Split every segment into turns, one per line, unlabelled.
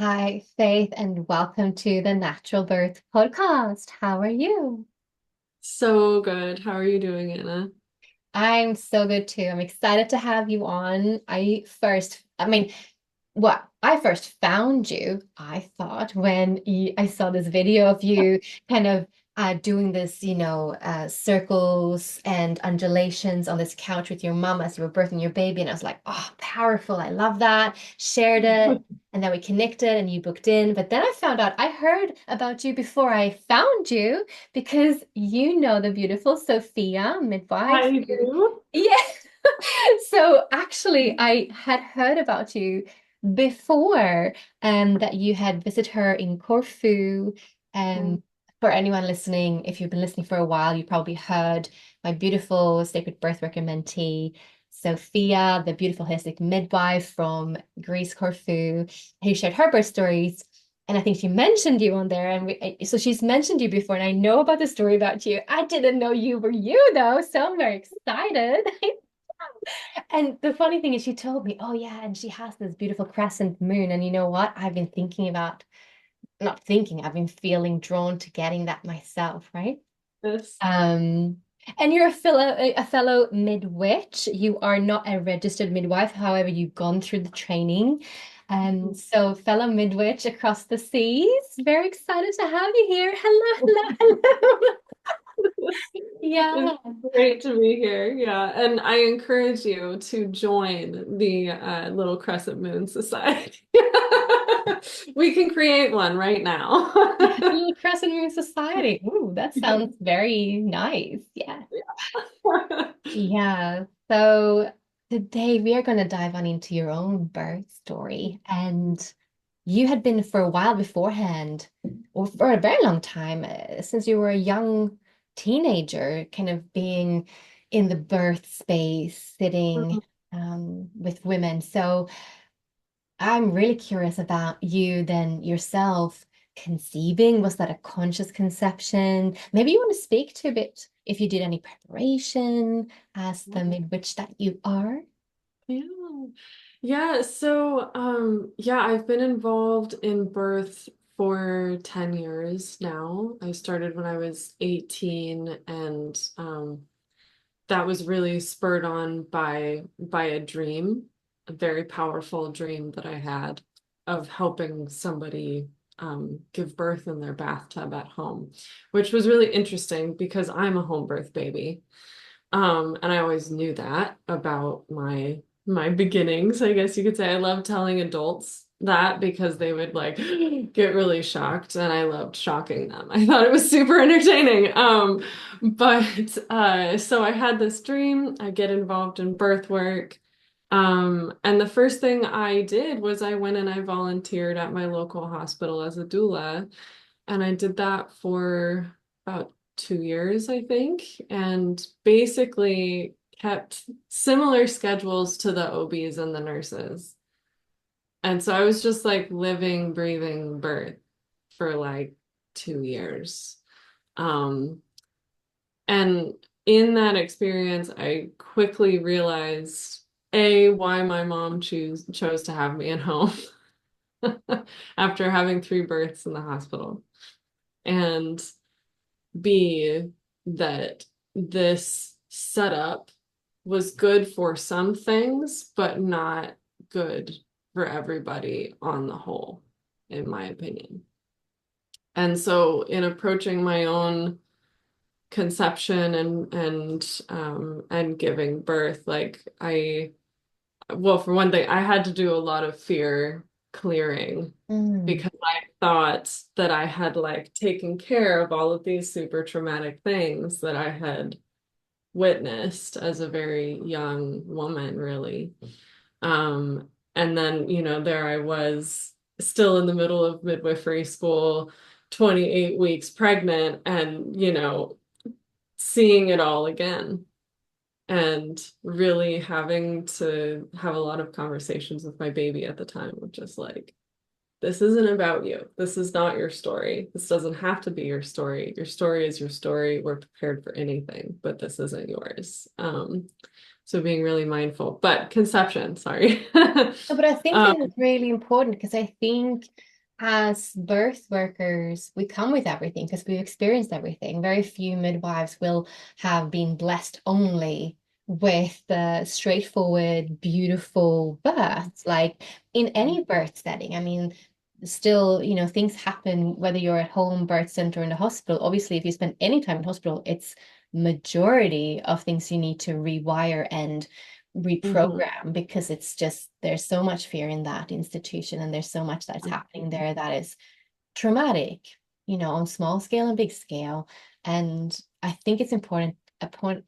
Hi, Faith, and welcome to the Natural Birth Podcast. How are you?
So good. How are you doing, Anna?
I'm so good too. I'm excited to have you on. I first found you, I thought, when I saw this video of you kind of doing this, circles and undulations on this couch with your mom as you were birthing your baby. And I was like, oh, powerful. I love that. Shared it. And then we connected and you booked in. But then I found out I heard about you before I found you because you know the beautiful Sophia, midwife.
I do.
Yeah. So actually, I had heard about you before that you had visited her in Corfu.
Mm.
And for anyone listening, if you've been listening for a while, you probably heard my beautiful Sacred Birth Worker Mentee, Sophia, the beautiful holistic midwife from Greece, Corfu, who shared her birth stories. And I think she mentioned you on there. So she's mentioned you before, and I know about the story about you. I didn't know you were you, though. So I'm very excited. And the funny thing is, she told me, oh, yeah, and she has this beautiful crescent moon. And you know what? I've been thinking about, not thinking, I've been feeling drawn to getting that myself, right?
This.
Um, and you're a fellow midwitch. You are not a registered midwife, however, you've gone through the training. So fellow midwitch across the seas. Very excited to have you here. Hello, hello, hello.
It's
Yeah.
great to be here. Yeah. And I encourage you to join the Little Crescent Moon Society. We can create one right now.
Little Crescent Moon Society. Ooh, that sounds very nice. Yeah. Yeah. So today we are going to dive on into your own birth story. And you had been for a while beforehand, or for a very long time, since you were a young teenager, kind of being in the birth space, sitting with women. So I'm really curious about you then yourself conceiving. Was that a conscious conception? Maybe you want to speak to a bit if you did any preparation as the midwitch that you are.
Yeah. Yeah, so yeah, I've been involved in birth for 10 years now. I started when I was 18 and that was really spurred on by a dream, a very powerful dream that I had of helping somebody give birth in their bathtub at home, which was really interesting because I'm a home birth baby. And I always knew that about my beginnings, I guess you could say. I love telling adults that because they would like get really shocked and I loved shocking them. I thought it was super entertaining. But so I had this dream, I get involved in birth work. And the first thing I did was I went and I volunteered at my local hospital as a doula. And I did that for about 2 years, I think, and basically kept similar schedules to the OBs and the nurses. And so I was just like living, breathing birth for like 2 years. Um, and in that experience, I quickly realized A, why my mom chose to have me at home after having three births in the hospital. And be that this setup was good for some things, but not good for everybody on the whole, in my opinion. And so in approaching my own conception and giving birth, like well, for one thing, I had to do a lot of fear clearing
Mm.
because I thought that I had like taken care of all of these super traumatic things that I had witnessed as a very young woman, really. And then, there I was still in the middle of midwifery school, 28 weeks pregnant, and, seeing it all again and really having to have a lot of conversations with my baby at the time, which is like, this isn't about you. This is not your story. This doesn't have to be your story. Your story is your story. We're prepared for anything, but this isn't yours. So being really mindful, but conception, sorry.
No, but I think
Um,
it is really important because I think as birth workers, we come with everything because we've experienced everything. Very few midwives will have been blessed only with the straightforward, beautiful births. Like in any birth setting, I mean, still, things happen whether you're at home, birth center, in the hospital. Obviously, if you spend any time in hospital, it's majority of things you need to rewire and
mhm,
reprogram because it's just there's so much fear in that institution and there's so much that's happening there that is traumatic, on small scale and big scale. And I think it's important a point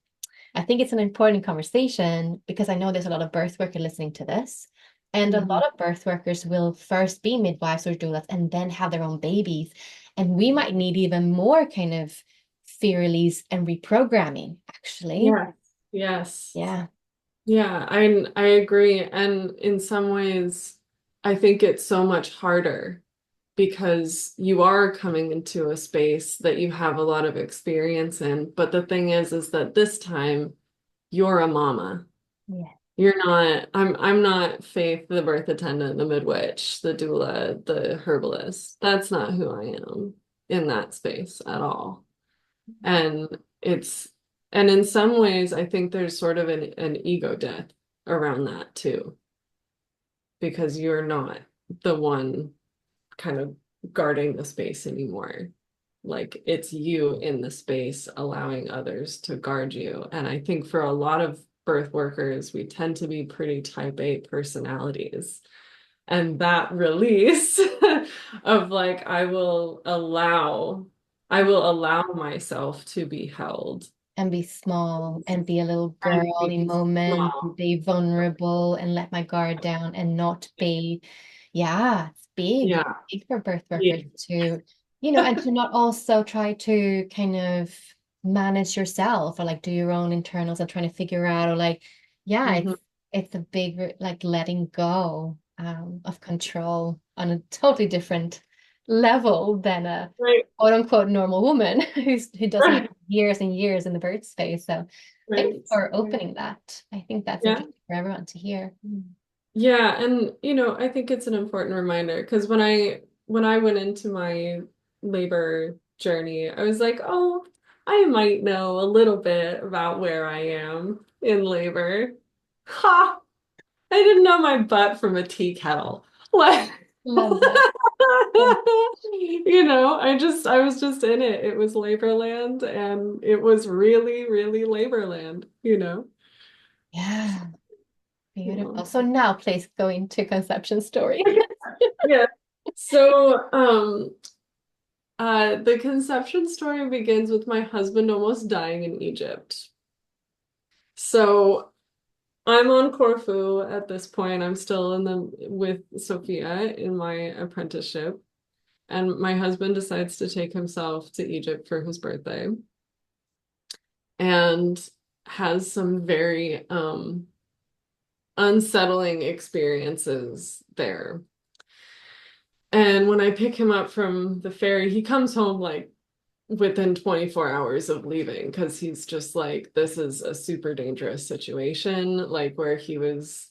I think it's an important conversation because I know there's a lot of birth workers listening to this. And a
mhm.
lot of birth workers will first be midwives or doulas and then have their own babies. And we might need even more kind of fear release and reprogramming, actually.
Yes, yes.
Yeah.
Yeah, I agree. And in some ways, I think it's so much harder because you are coming into a space that you have a lot of experience in. But the thing is that this time you're a mama.
Yeah.
You're not, I'm not Faith, the birth attendant, the midwitch, the doula, the herbalist. That's not who I am in that space at all. And it's, and in some ways, I think there's sort of an ego death around that too, because you're not the one kind of guarding the space anymore. Like it's you in the space allowing others to guard you. And I think for a lot of birth workers, we tend to be pretty type A personalities. And that release of like, I will allow myself to be held
And be small and be a little
and
girl in
be
moment,
small.
be vulnerable and let my guard down and not be, yeah, it's big. It's
Yeah.
big for birth
Yeah.
workers to, and to not also try to kind of manage yourself or like do your own internals and trying to figure out or like, yeah,
Mhm.
it's a big like letting go of control on a totally different level than a
Right.
quote unquote normal woman who doesn't have
Right.
years and years in the birth space. So thanks
Right.
for
Right.
opening that. I think that's
Yeah.
interesting for everyone to hear.
Yeah, and I think it's an important reminder because when I went into my labor journey, I was like, oh, I might know a little bit about where I am in labor. Ha! I didn't know my butt from a tea kettle. Like,
Love that.
I was just in it. It was labor land and it was really, really labor land.
Yeah,
Yeah.
beautiful. So now please go into conception story.
Yeah. So, the conception story begins with my husband almost dying in Egypt. So I'm on Corfu at this point. I'm still in the with Sophia in my apprenticeship, and my husband decides to take himself to Egypt for his birthday and has some very unsettling experiences there. And when I pick him up from the ferry, he comes home like within 24 hours of leaving because he's just like, this is a super dangerous situation. Like where he was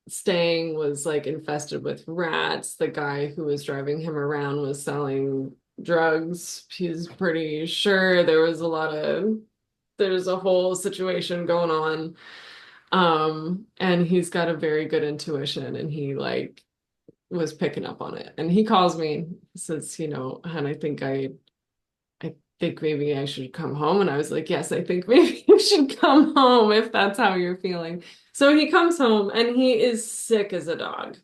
staying was like infested with rats. The guy who was driving him around was selling drugs. He's pretty sure there's a whole situation going on. And he's got a very good intuition and he like was picking up on it. And he calls me, says, and I think maybe I should come home. And I was like, yes, I think maybe you should come home if that's how you're feeling. So he comes home and he is sick as a dog.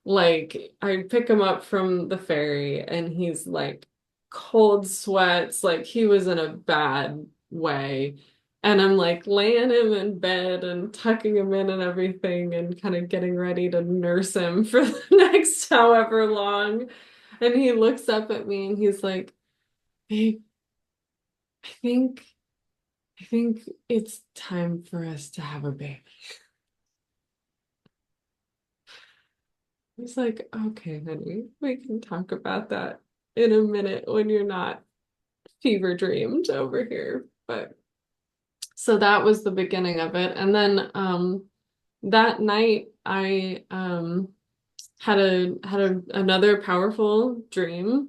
Like I pick him up from the ferry and he's like cold sweats, like he was in a bad way. And I'm like laying him in bed and tucking him in and everything and kind of getting ready to nurse him for the next however long. And he looks up at me and he's like, babe, I think I think it's time for us to have a baby. He's like, okay, honey, we can talk about that in a minute when you're not fever dreamed over here. But So that was the beginning of it. And then that night I another powerful dream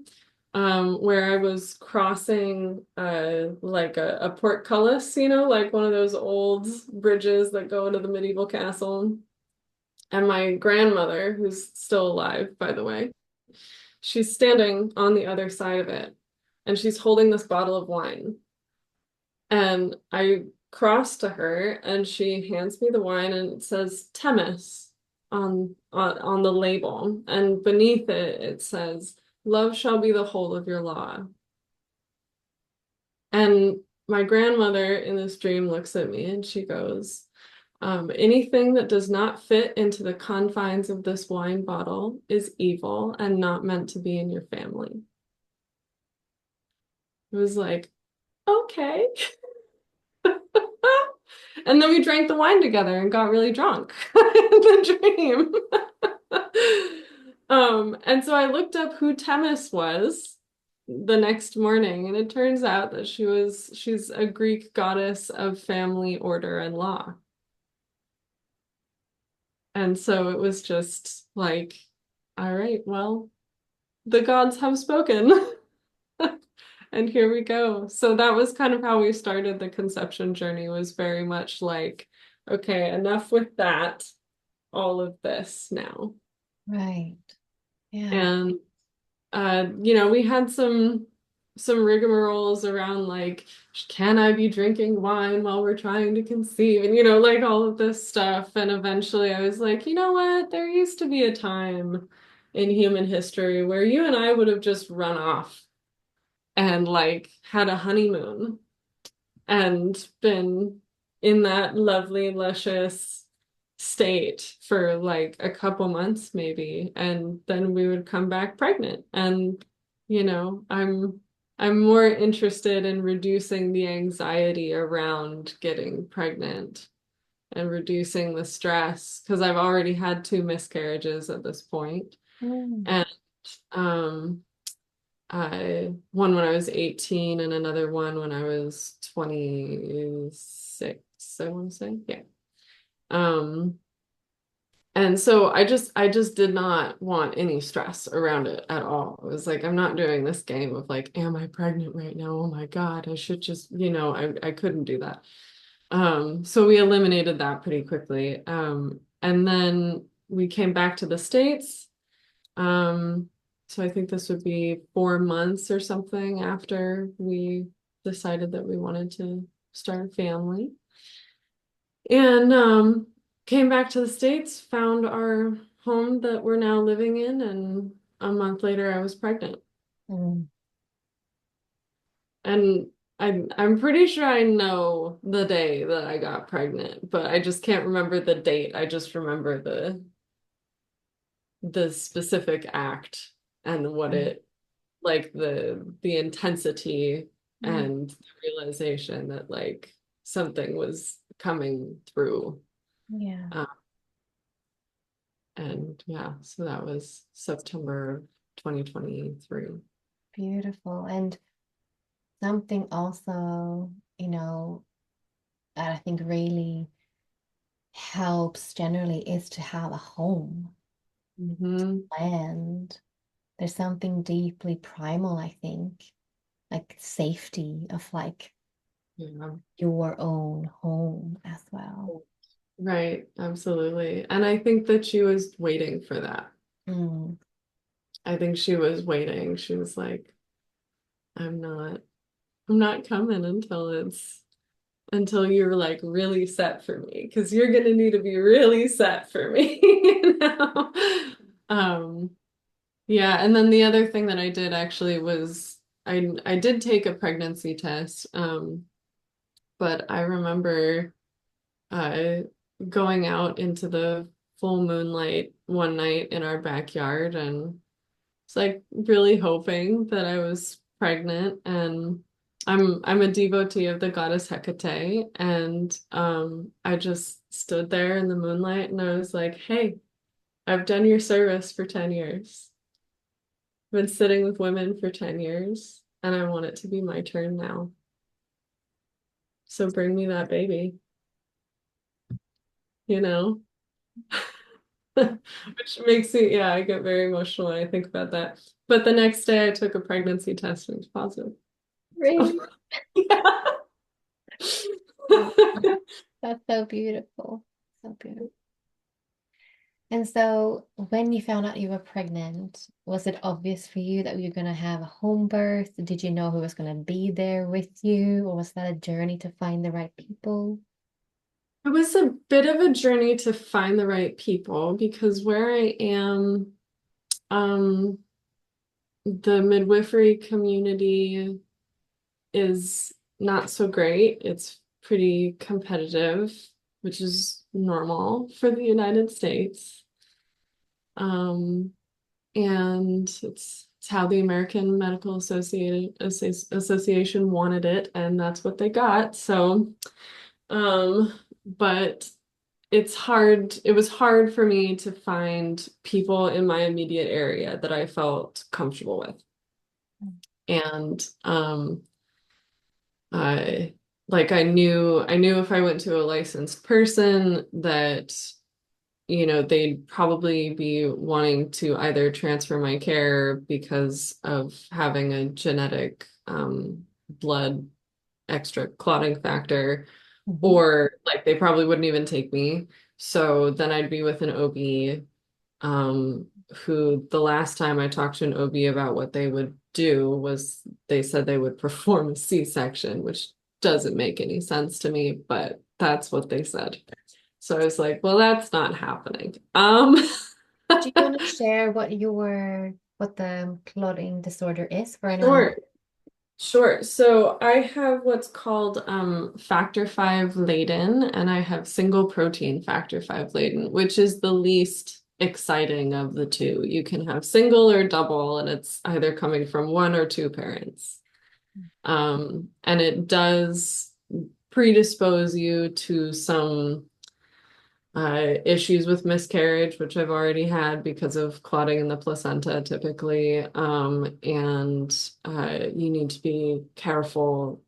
where I was crossing like a portcullis, like one of those old bridges that go into the medieval castle. And my grandmother, who's still alive, by the way, she's standing on the other side of it, and she's holding this bottle of wine. And I cross to her, and she hands me the wine, and it says Temis on the label, and beneath it it says, "Love shall be the whole of your law." And my grandmother in this dream looks at me and she goes, anything that does not fit into the confines of this wine bottle is evil and not meant to be in your family. It was like, okay. And then we drank the wine together and got really drunk in the dream. And so I looked up who Themis was the next morning, and it turns out that she's a Greek goddess of family, order, and law. And so it was just like, all right, well, the gods have spoken. And here we go. So that was kind of how we started the conception journey, was very much like, okay, enough with that, all of this now.
Right. Yeah.
And we had some rigmaroles around like, can I be drinking wine while we're trying to conceive? And like all of this stuff. And eventually I was like, you know what? There used to be a time in human history where you and I would have just run off and like had a honeymoon and been in that lovely, luscious state for like a couple months maybe, and then we would come back pregnant. And I'm more interested in reducing the anxiety around getting pregnant and reducing the stress, because I've already had two miscarriages at this point.
Mm.
And um one when I was 18 and another one when I was 26, I want to say. Yeah. Um, and so I just did not want any stress around it at all. It was like, I'm not doing this game of like, am I pregnant right now? Oh my God, I should just, I couldn't do that. So we eliminated that pretty quickly. And then we came back to the States. So I think this would be 4 months or something after we decided that we wanted to start a family. And came back to the States, found our home that we're now living in, and a month later I was pregnant.
Mm.
And I'm pretty sure I know the day that I got pregnant, but I just can't remember the date. I just remember the specific act and what
Right.
it, like the intensity
Mm.
and the realization that like something was coming through.
Yeah.
Um, and yeah, so that was September of 2023.
Beautiful. And something also, that I think really helps generally is to have a home,
Mm-hmm.
land. There's something deeply primal, I think, like safety of like
Yeah.
your own home as well.
Right, absolutely. And I think that she was waiting for that.
Mm.
I think she was waiting. She was like, I'm not, I'm not coming until you're like really set for me, because you're gonna need to be really set for me, Um, yeah, and then the other thing that I did actually was I did take a pregnancy test, but I remember uh going out into the full moonlight one night in our backyard, and it's like really hoping that I was pregnant. And I'm a devotee of the goddess Hecate, and I just stood there in the moonlight and I was like, hey, I've done your service for 10 years. I've been sitting with women for 10 years, and I want it to be my turn now. So bring me that baby, you know? Which makes me, yeah, I get very emotional when I think about that. But the next day I took a pregnancy test and it was positive.
Really?
So, yeah.
Oh, that's so beautiful. So beautiful. And so when you found out you were pregnant, was it obvious for you that you were going to have a home birth? Did you know who was going to be there with you? Or was that a journey to find the right people?
It was a bit of a journey to find the right people because where I am, um, the midwifery community is not so great. It's pretty competitive, which is normal for the United States. Um, and it's how the American Medical Association wanted it, and that's what they got. So, but it was hard for me to find people in my immediate area that I felt comfortable with. And I I knew if I went to a licensed person that, you know, they'd probably be wanting to either transfer my care because of having a genetic blood extra clotting factor,
Mhm.
or like they probably wouldn't even take me. So then I'd be with an OB, who the last time I talked to an OB about what they would do was they said they would perform a C-section, which doesn't make any sense to me, but that's what they said. So I was like, well, that's not happening.
Do you want to share what the clotting disorder is for anyone?
Sure. Sure. So I have what's called factor five Leiden, and I have single protein factor five Leiden, which is the least exciting of the two. You can have single or double, and it's either coming from one or two parents. And it does predispose you to some issues with miscarriage, which I've already had because of clotting in the placenta typically. And you need to be careful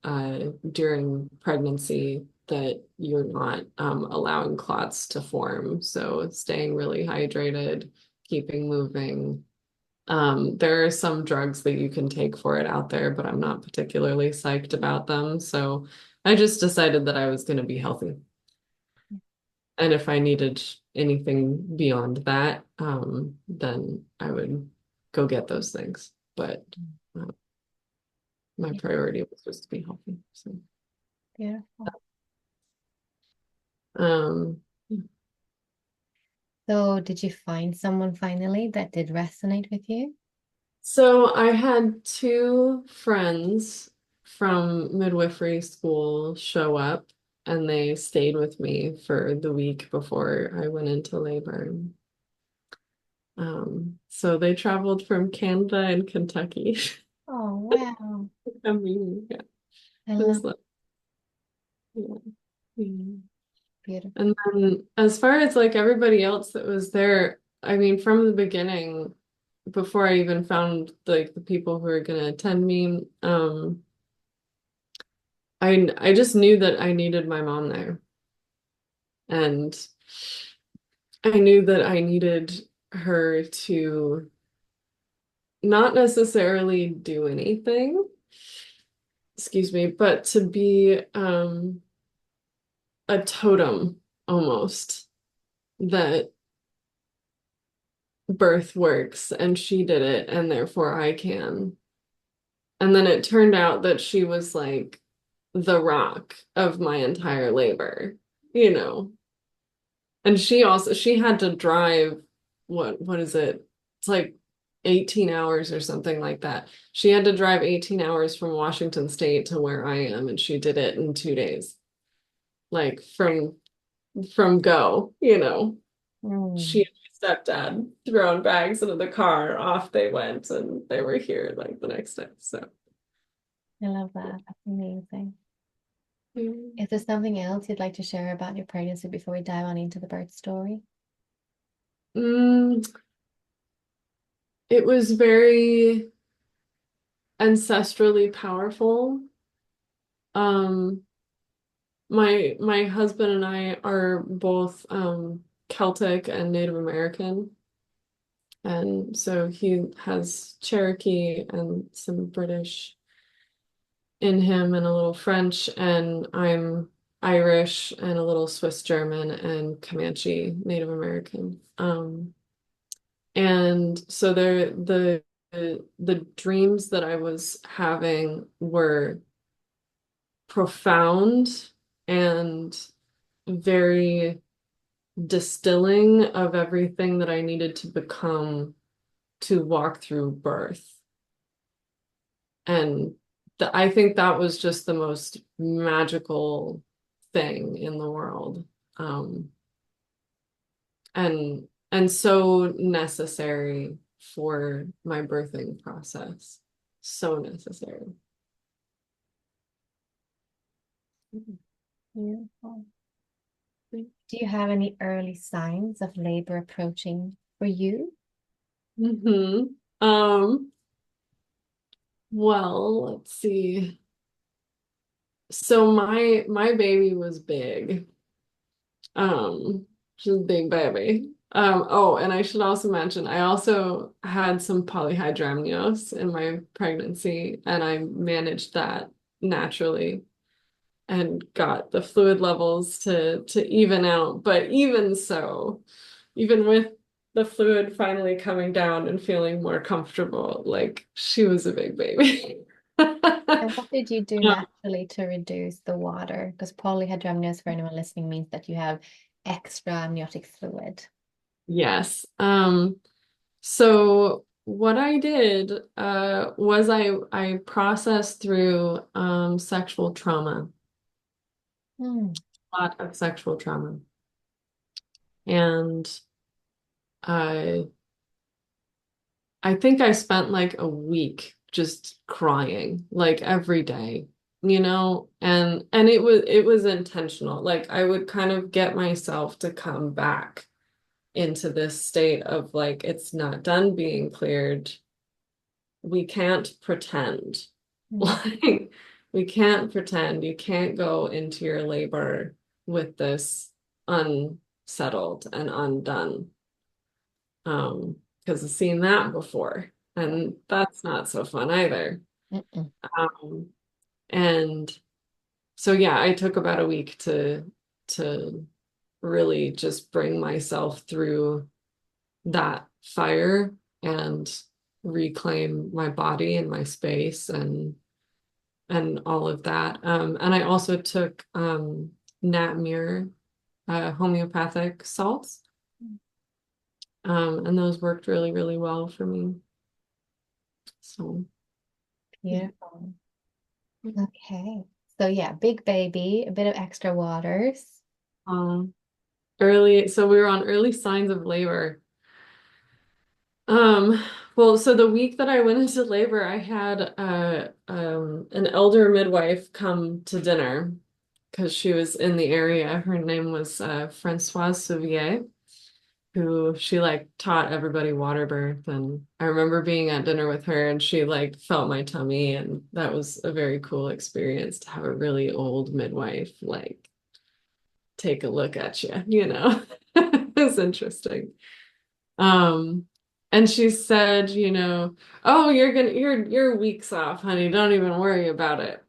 during pregnancy that you're not allowing clots to form. So staying really hydrated, keeping moving. There are some drugs that you can take for it out there, but I'm not particularly psyched about them. So I just decided that I was going to be healthy. And if I needed anything beyond that, then I would go get those things. But uh, my
Yeah,
priority was just to be healthy. So,
beautiful.
um,
So did you find someone finally that did resonate with you?
so I had two friends from midwifery school show up, and they stayed with me for the week before I went into labor. So they traveled from Canada and Kentucky.
Oh, wow.
I mean, yeah,
I
it
love
was like, yeah. Yeah.
beautiful.
And then as far as like everybody else that was there, I mean, from the beginning, before I even found like the people who were gonna attend me, I just knew that I needed my mom there. And I knew that I needed her to not necessarily do anything, excuse me, but to be a totem almost that birth works and she did it and therefore I can. And then it turned out that she was like the rock of my entire labor, you know. And she had to drive what is it? It's like 18 hours or something like that. She had to drive 18 hours from Washington State to where I am, and she did it in 2 days. Like from go, you know. She
Mm,
and my stepdad throwing bags into the car, off they went, and they were here like the next day. So
I love that. That's amazing.
mm,
Is there something else you'd like to share about your pregnancy before we dive on into the birth story?
mm, it was very ancestrally powerful. Um, My husband and I are both Celtic and Native American. And so he has Cherokee and some British in him and a little French, and I'm Irish and a little Swiss German and Comanche Native American. And so the dreams that I was having were profound and very distilling of everything that I needed to become to walk through birth. And I think that was just the most magical thing in the world. Um, and so necessary for my birthing process. So necessary.
Beautiful. Do you have any early signs of labor approaching for you?
Mm-hmm. Um, well, let's see. So my baby was big. She's a big baby. Oh, and I should also mention I also had some polyhydramnios in my pregnancy, and I managed that naturally and got the fluid levels to even out. But even so, even with the fluid finally coming down and feeling more comfortable, like she was a big baby.
And what did you do naturally to reduce the water? Because polyhydramnios, for anyone listening, means that you have extra amniotic fluid.
Yes. So what I did was I processed through sexual trauma,
Hmm.
a lot of sexual trauma. And I I think I spent like a week just crying like every day, and it was intentional. Like I would kind of get myself to come back into this state of like it's not done being cleared. We can't pretend.
Hmm.
Like, we can't pretend. You can't go into your labor with this unsettled and undone. Because I've seen that before, and that's not so fun either.
Mm-mm.
Um, and so yeah, I took about a week to really just bring myself through that fire and reclaim my body and my space and all of that. And I also took Nat Mir homeopathic salts, and those worked really, really well for me. So yeah.
Beautiful. Okay. So yeah, big baby, a bit of extra waters.
Um, so we were on early signs of labor. Um, well, so the week that I went into labor, I had an elder midwife come to dinner because she was in the area. Her name was Francoise Sophia, who she like taught everybody water birth. And I remember being at dinner with her and she like felt my tummy, and that was a very cool experience to have a really old midwife like take a look at you. It's interesting. Um, and she said, oh, you're weeks off, honey. Don't even worry about it.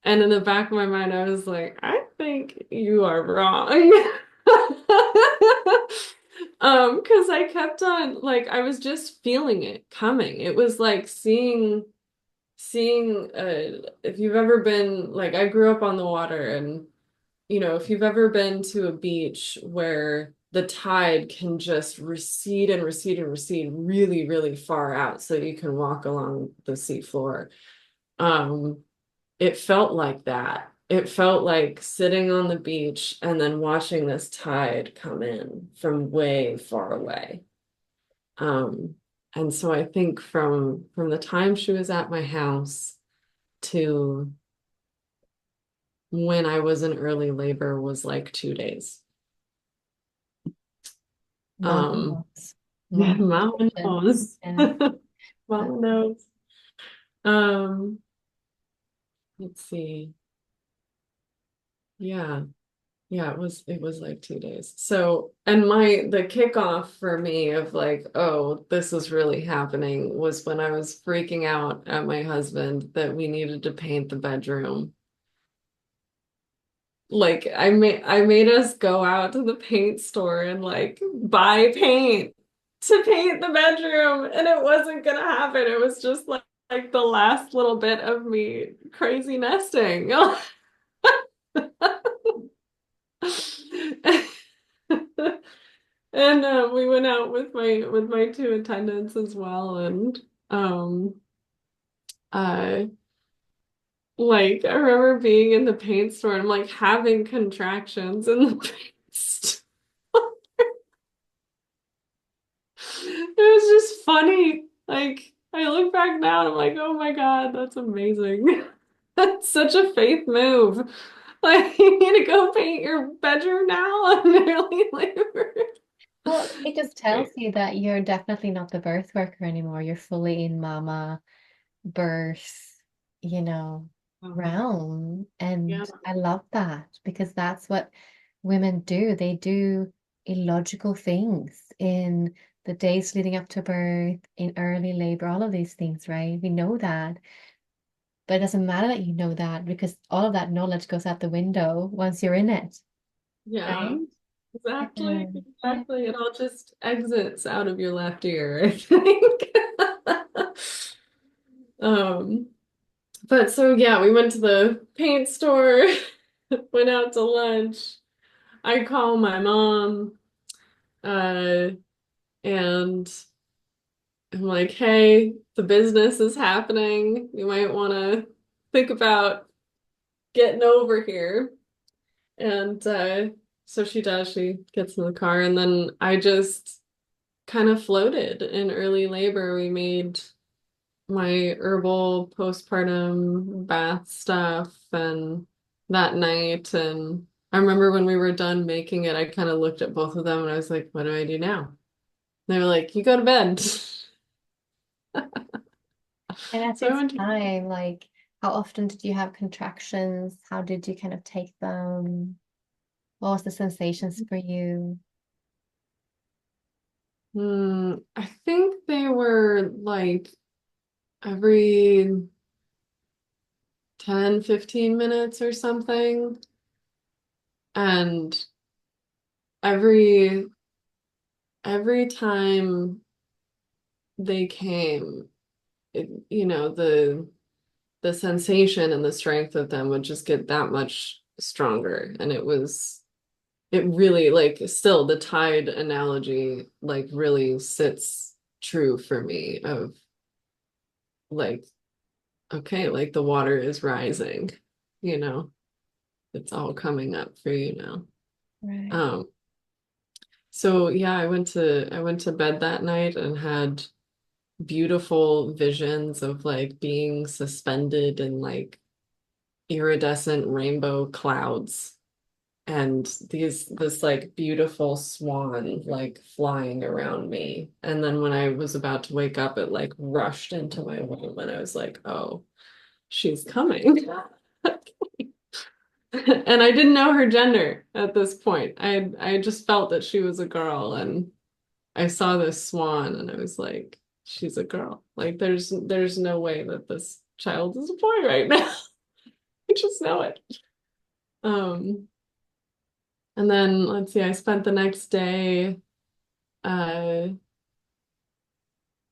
And in the back of my mind, I was like, I think you are wrong. Because I kept on like I was just feeling it coming. It was like seeing if you've ever been like I grew up on the water, and if you've ever been to a beach where the tide can just recede and recede and recede really, really far out so you can walk along the seafloor. Um, it felt like that. It felt like sitting on the beach and then watching this tide come in from way far away. Um, and so I think from the time she was at my house to when I was in early labor was like 2 days.
Mama
Um,
knows.
yeah,
Mama
mama
intuition.
knows.
Yeah.
Mama knows. Um, let's see. Yeah. Yeah, it was like 2 days. So, and the kickoff for me of like, oh, this is really happening was when I was freaking out at my husband that we needed to paint the bedroom. Like I made us go out to the paint store and like buy paint to paint the bedroom, and it wasn't gonna happen. It was just like the last little bit of me crazy nesting. And we went out with my two attendants as well, and um, I like I remember being in the paint store and I'm like having contractions in the paint store. It was just funny. Like I look back now and I'm like, oh my God, that's amazing. That's such a faith move. Like you need to go paint your bedroom now on early labor.
Well, it just tells
Right.
you that you're definitely not the birth worker anymore. You're fully in mama birth, you know,
Um,
realm.
yeah.
And I love that because that's what women do. They do illogical things in the days leading up to birth, in early labor, all of these things, right? We know that. But it doesn't matter that you know that because all of that knowledge goes out the window once you're in it,
Yeah.
right?
Exactly,
Yeah. Yeah.
exactly. It all just exits out of your left ear, I think. Um, but so yeah, we went to the paint store, went out to lunch. I call my mom, uh, and I'm like, hey, the business is happening. You might want to think about getting over here. And so she does, she gets in the car, and then I just kind of floated in early labor. We made my herbal postpartum bath stuff and that night. And I remember when we were done making it, I kind of looked at both of them and I was like, what do I do now? They were like, you go to bed.
And at
So I
this
went to,
time, like, how often did you have contractions? How did you kind of take them? What was the sensations for you?
I think they were like every 10, 15 minutes or something. And every every time they came, the sensation and the strength of them would just get that much stronger. And it really like still the tide analogy like really sits true for me of like, okay, like the water is rising, you know, it's all coming up for you now.
Right.
Um, so yeah, I went to bed that night and had beautiful visions of like being suspended in like iridescent rainbow clouds and this like beautiful swan like flying around me. And then when I was about to wake up, it like rushed into my womb and I was like, oh, she's coming. And I didn't know her gender at this point. I just felt that she was a girl and I saw this swan and I was like, she's a girl. Like there's no way that this child is a boy right now. I just know it. Um, and then let's see, I spent the next day uh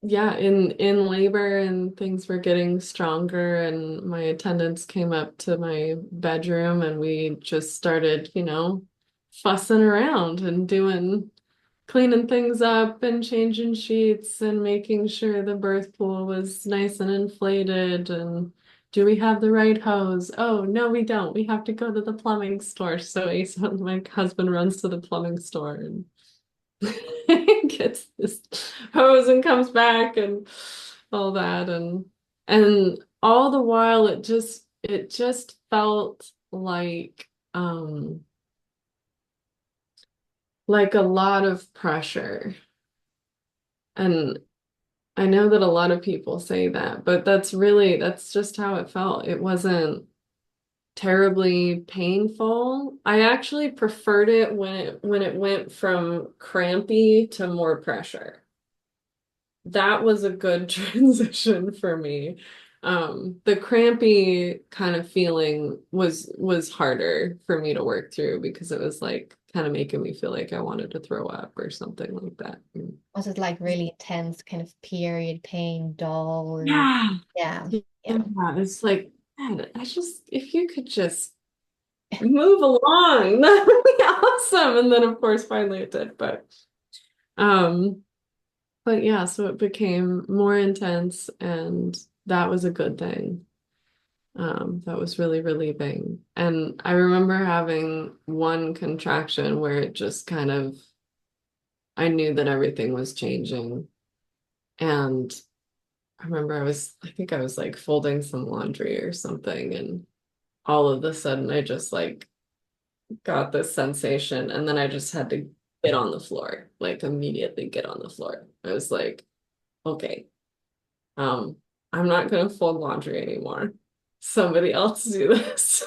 yeah, in labor and things were getting stronger and my attendants came up to my bedroom and we just started, fussing around and doing cleaning things up and changing sheets and making sure the birth pool was nice and inflated and do we have the right hose? Oh, no, we don't. We have to go to the plumbing store. So Asa, my husband runs to the plumbing store and gets this hose and comes back and all that and all the while it just felt like a lot of pressure. And I know that a lot of people say that, but that's just how it felt. It wasn't terribly painful. I actually preferred it when it went from crampy to more pressure. That was a good transition for me. The crampy kind of feeling was harder for me to work through because it was like kind of making me feel like I wanted to throw up or something like that.
Was it like really intense kind of period pain, dull and
Yeah.
yeah,
Yeah,
yeah.
it's like, man, if you could just move along, that would be awesome. And then of course finally it did, um but yeah, so it became more intense and that was a good thing. That was really relieving. And I remember having one contraction where it just kind of, I knew that everything was changing. And I remember I think I was like folding some laundry or something. And all of a sudden I just like got this sensation. And then I just had to get on the floor, like immediately get on the floor. I was like, okay, um, I'm not going to fold laundry anymore. Somebody else do this.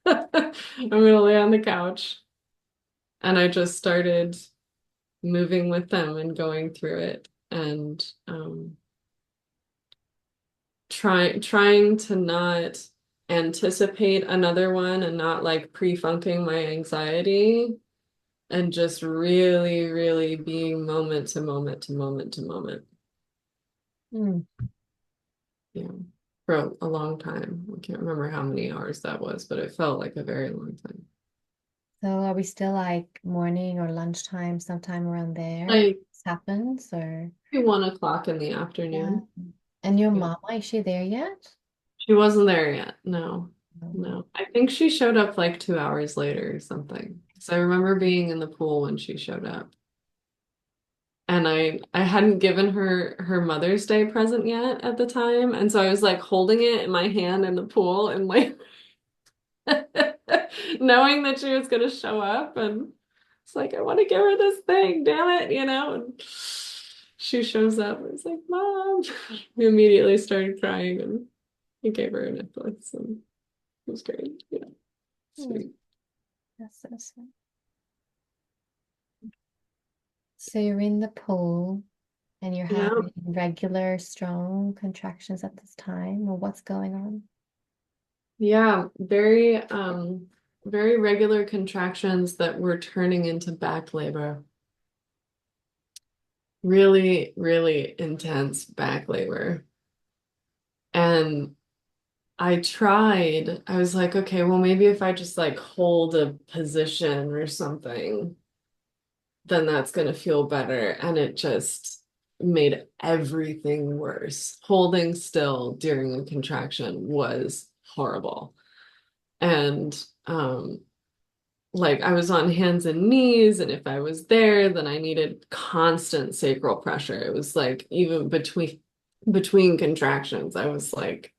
I'm gonna lay on the couch. And I just started moving with them and going through it and trying to not anticipate another one and not like pre-funking my anxiety and just really, really being moment to moment to moment to moment.
Mm.
Yeah. For a long time. I can't remember how many hours that was, but it felt like a very long time.
So are we still like morning or lunchtime, sometime around there?
Like
This happens or
1 o'clock in the
yeah.
afternoon.
And your
Yeah.
mama, is she there yet?
She wasn't there yet. No,
No.
no. I think she showed up like 2 hours later or something. So I remember being in the pool when she showed up. And I hadn't given her Mother's Day present yet at the time. And so I was like holding it in my hand in the pool and like knowing that she was gonna show up and it's like I want to give her this thing, damn it, you know. And she shows up and it's like, Mom. We immediately started crying and he gave her a necklace and it was great. Yeah.
Mm,
Sweet.
that's so sweet. So you're in the pool and you're
Yeah.
having regular strong contractions at this time, or what's going on?
Yeah. Very regular contractions that were turning into back labor. Really, really intense back labor. And I was like, okay, well, maybe if I just like hold a position or something, then that's gonna feel better. And it just made everything worse. Holding still during a contraction was horrible. And like I was on hands and knees, and if I was there, then I needed constant sacral pressure. It was like even between contractions, I was like,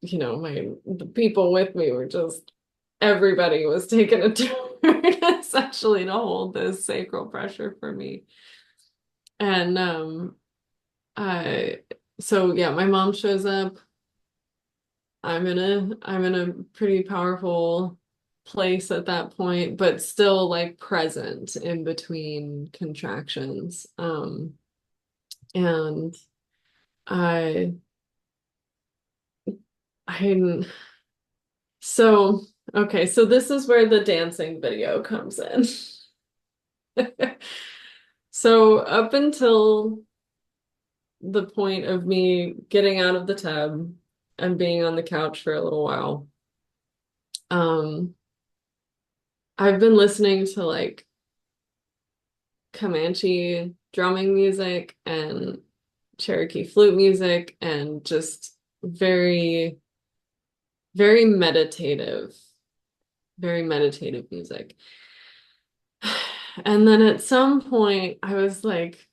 the people with me were just everybody was taking a turn essentially to hold this sacral pressure for me. And I so yeah, my mom shows up. I'm in a pretty powerful place at that point, but still like present in between contractions. And I I so okay, so this is where the dancing video comes in. So up until the point of me getting out of the tub and being on the couch for a little while, um, I've been listening to like Comanche drumming music and Cherokee flute music and just very, very meditative music. And then at some point, I was like,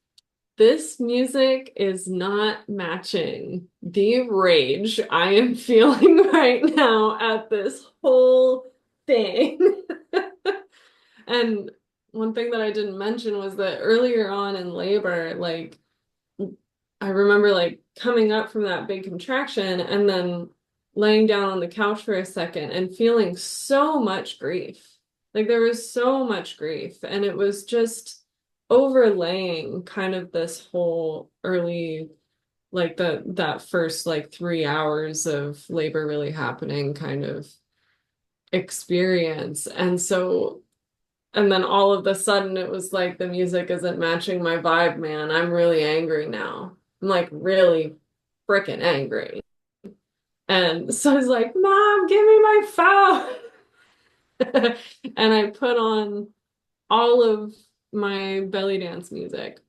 this music is not matching the rage I am feeling right now at this whole thing. And one thing that I didn't mention was that earlier on in labor, like I remember like coming up from that big contraction and then laying down on the couch for a second and feeling so much grief. Like there was so much grief, and it was just overlaying kind of this whole early, like that first like 3 hours of labor really happening kind of experience. And so, and then all of a sudden it was like the music isn't matching my vibe, man. I'm really angry now. I'm like really freaking angry. And so I was like, Mom, give me my phone. And I put on all of my belly dance music.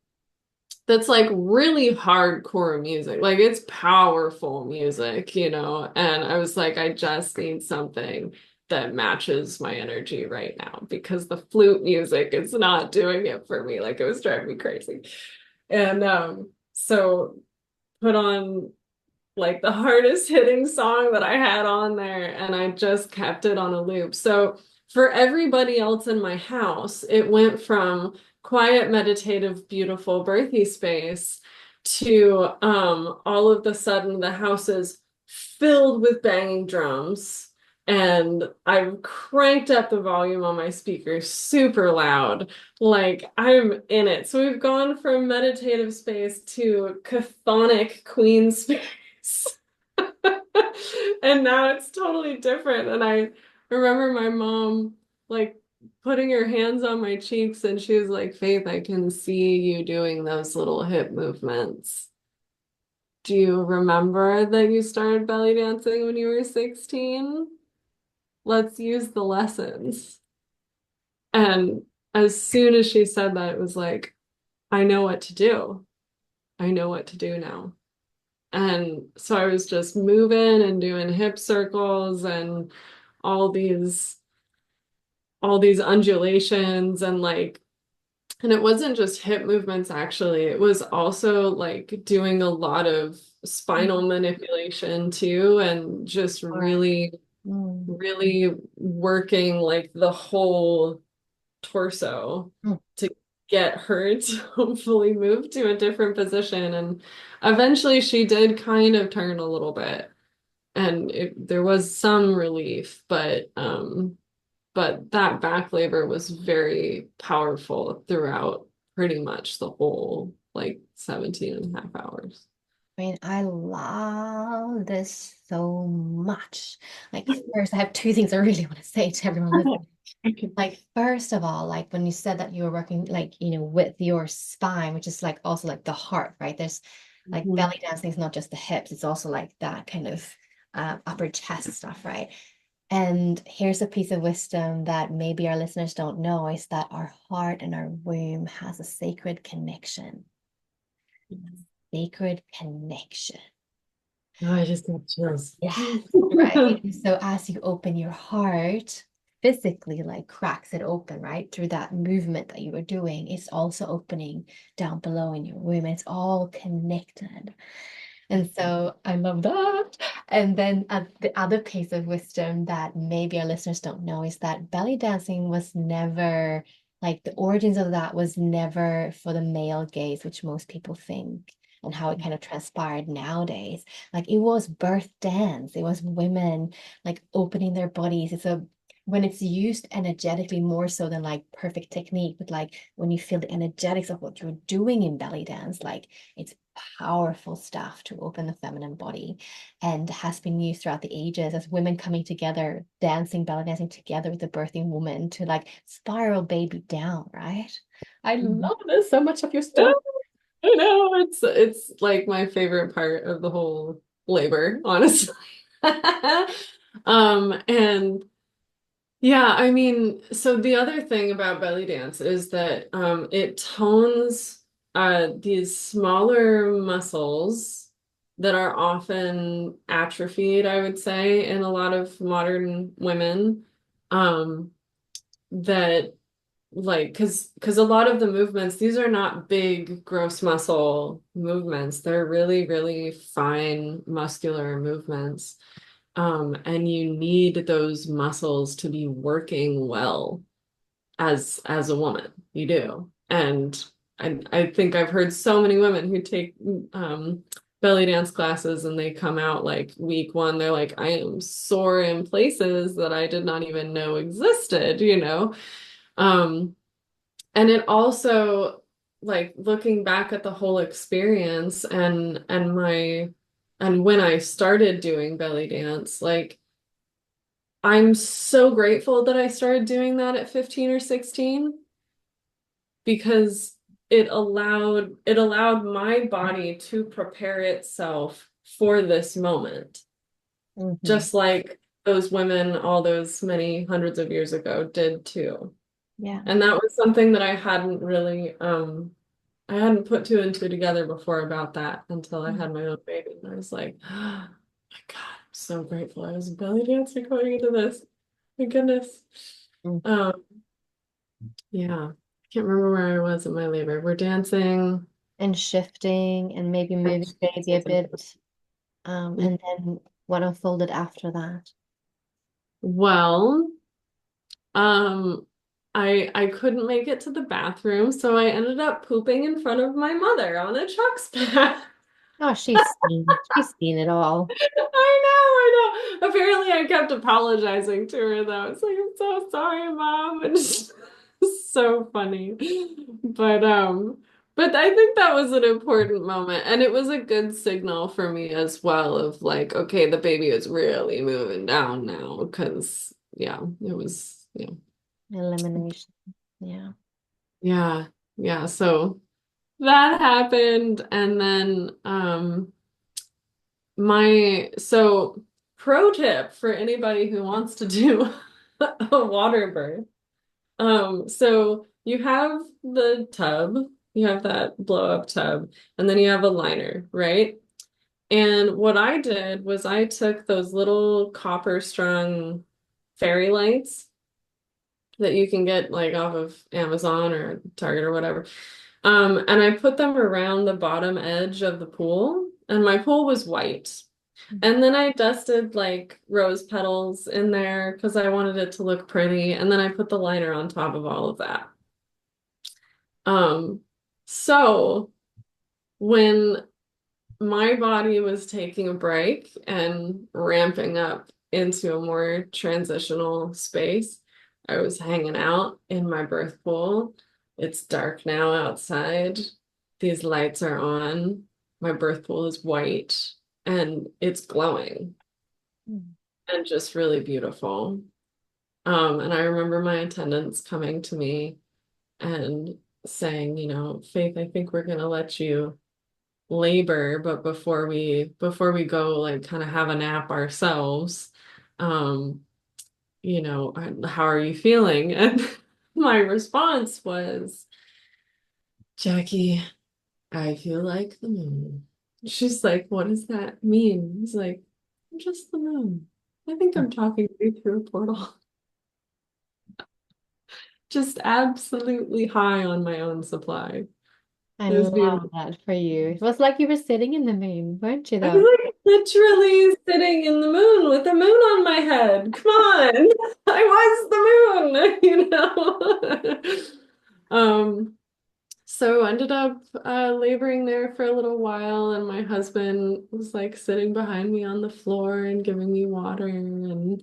That's like really hardcore music. Like it's powerful music, you know? And I was like, I just need something that matches my energy right now because the flute music is not doing it for me. Like it was driving me crazy. And so put on like the hardest hitting song that I had on there, and I just kept it on a loop. So for everybody else in my house, it went from quiet, meditative, beautiful, birthy space to all of the sudden the house is filled with banging drums. And I've cranked up the volume on my speakers super loud. Like I'm in it. So we've gone from meditative space to chthonic queen space. And now it's totally different. And I remember my mom like putting her hands on my cheeks and she was like, Faith, I can see you doing those little hip movements. Do you remember that you started belly dancing when you were 16? Let's use the lessons. And as soon as she said that, it was like, I know what to do. I know what to do now. And so I was just moving and doing hip circles and all these all these undulations and like, and it wasn't just hip movements actually. It was also like doing a lot of spinal manipulation too, and just
Right.
really,
Mm.
really working like the whole torso
Mm.
to get her to hopefully move to a different position. And eventually she did kind of turn a little bit and there was some relief, but that back labor was very powerful throughout pretty much the whole like 17 and a half hours.
I mean, I love this so much. Like, first, I have two things I really want to say to everyone listening.
Okay.
Like, first of all, like when you said that you were working, like, with your spine, which is like also like the heart, right? There's like
Mhm.
belly dancing is not just the hips, it's also like that kind of upper chest stuff, right? And here's a piece of wisdom that maybe our listeners don't know is that our heart and our womb has a sacred connection. Sacred connection.
Oh, I just got chills.
Yes, right. And so as you open your heart, physically like cracks it open, right? Through that movement that you were doing, it's also opening down below in your womb. It's all connected. And so I love that. And then the other piece of wisdom that maybe our listeners don't know is that belly dancing was never, like the origins of that was never for the male gaze, which most people think, and how it kind of transpired nowadays. Like it was birth dance. It was women like opening their bodies. When it's used energetically more so than like perfect technique, but like when you feel the energetics of what you're doing in belly dance, like it's powerful stuff to open the feminine body and has been used throughout the ages as women coming together, dancing, belly dancing together with the birthing woman to like spiral baby down, right? I
Mhm.
love this so much of your
Yeah,
story.
I know it's like my favorite part of the whole labor, honestly. And yeah, I mean, so the other thing about belly dance is that it tones these smaller muscles that are often atrophied, I would say, in a lot of modern women. Um, that like because a lot of the movements, these are not big gross muscle movements. They're really, really fine muscular movements. And you need those muscles to be working well as a woman. You do. And I think I've heard so many women who take belly dance classes and they come out like week one, they're like, I am sore in places that I did not even know existed, you know? Um, and it also, like, looking back at the whole experience and when I started doing belly dance, like, I'm so grateful that I started doing that at 15 or 16 because it allowed my body to prepare itself for this moment,
Hmm.
just like those women all those many hundreds of years ago did too.
Yeah.
And that was something that I hadn't put two and two together before about that until I had my own baby. And I was like, oh my God, I'm so grateful I was belly dancing going into this. My goodness.
Mm.
Um, yeah. I can't remember where I was in my labor. We're dancing.
And shifting and maybe moving baby a bit. And then what unfolded after that?
Well, um, I couldn't make it to the bathroom, so I ended up pooping in front of my mother on a chuck's path.
Oh, she's seen it all.
I know. Apparently, I kept apologizing to her though. It's like, I'm so sorry, Mom. And it's so funny. But but I think that was an important moment, and it was a good signal for me as well of like, okay, the baby is really moving down now, because yeah, it was
Elimination. Yeah.
yeah, yeah. So that happened, and then so pro tip for anybody who wants to do a water birth. So you have the tub, you have that blow up tub, and then you have a liner, right? And what I did was I took those little copper strung fairy lights that you can get like off of Amazon or Target or whatever. And I put them around the bottom edge of the pool, and my pool was white. And then I dusted like rose petals in there because I wanted it to look pretty. And then I put the liner on top of all of that. Um, so when my body was taking a break and ramping up into a more transitional space, I was hanging out in my birth pool. It's dark now outside. These lights are on. My birth pool is white and it's glowing
Mm.
and just really beautiful. And I remember my attendants coming to me and saying, Faith, I think we're gonna let you labor, but before we go like kind of have a nap ourselves, um, how are you feeling? And my response was, Jackie, I feel like the moon. She's like, what does that mean? He's like, I'm just the moon. I think I'm talking to you through a portal. Just absolutely high on my own supply.
I
It was
love
beautiful.
that for you. It was like you were sitting in the moon, weren't you,
I
though?
was like literally sitting in the moon with the moon on my head. Come on. I was the moon, so ended up laboring there for a little while, and my husband was like sitting behind me on the floor and giving me water and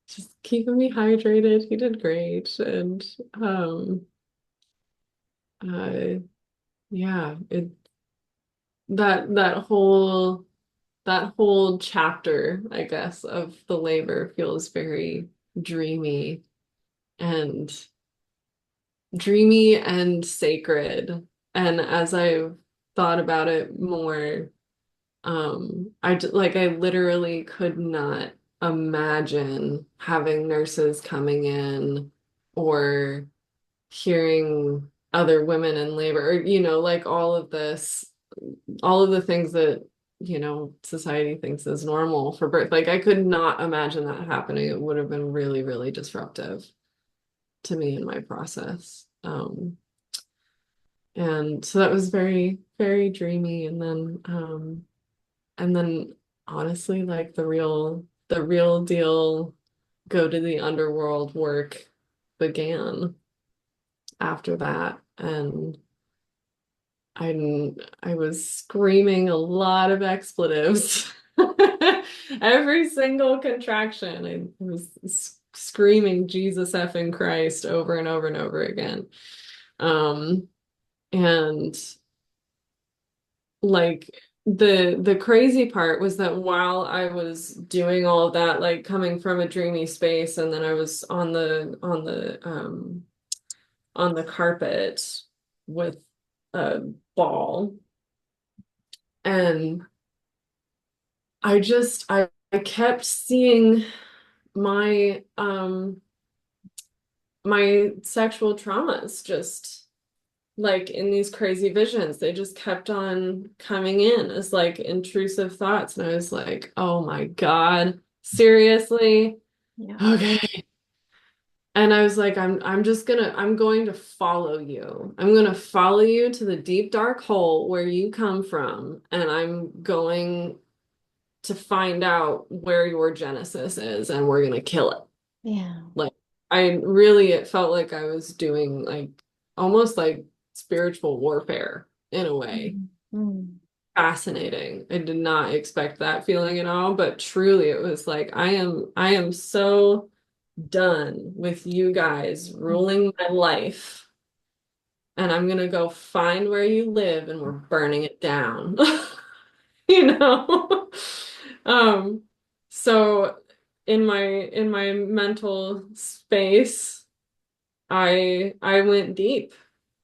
just keeping me hydrated. He did great. And uh yeah, that that whole that whole chapter, I guess, of the labor feels very dreamy and sacred. And as I've thought about it more, I literally could not imagine having nurses coming in or hearing other women in labor, or, like all of the things that society thinks is normal for birth. Like I could not imagine that happening. It would have been really, really disruptive to me in my process. And so that was very, very dreamy. And then honestly, like the real deal go to the underworld work began after that. I was screaming a lot of expletives. Every single contraction, I was screaming Jesus effing Christ over and over and over again. Um, and like the crazy part was that while I was doing all of that, like coming from a dreamy space, and then I was on the carpet with a ball, and I kept seeing my my sexual traumas just like in these crazy visions. They just kept on coming in as like intrusive thoughts. And I was like, oh my God, seriously?
Yeah.
Okay. And I was like, I'm going to follow you. I'm gonna follow you to the deep dark hole where you come from, and I'm going to find out where your genesis is, and we're gonna kill it.
Yeah.
Like it felt like I was doing like almost like spiritual warfare in a way.
Mm. Mm.
Fascinating. I did not expect that feeling at all, but truly it was like I am so done with you guys ruling my life, and I'm gonna go find where you live and we're burning it down. You know? Um, so in my mental space, I went deep,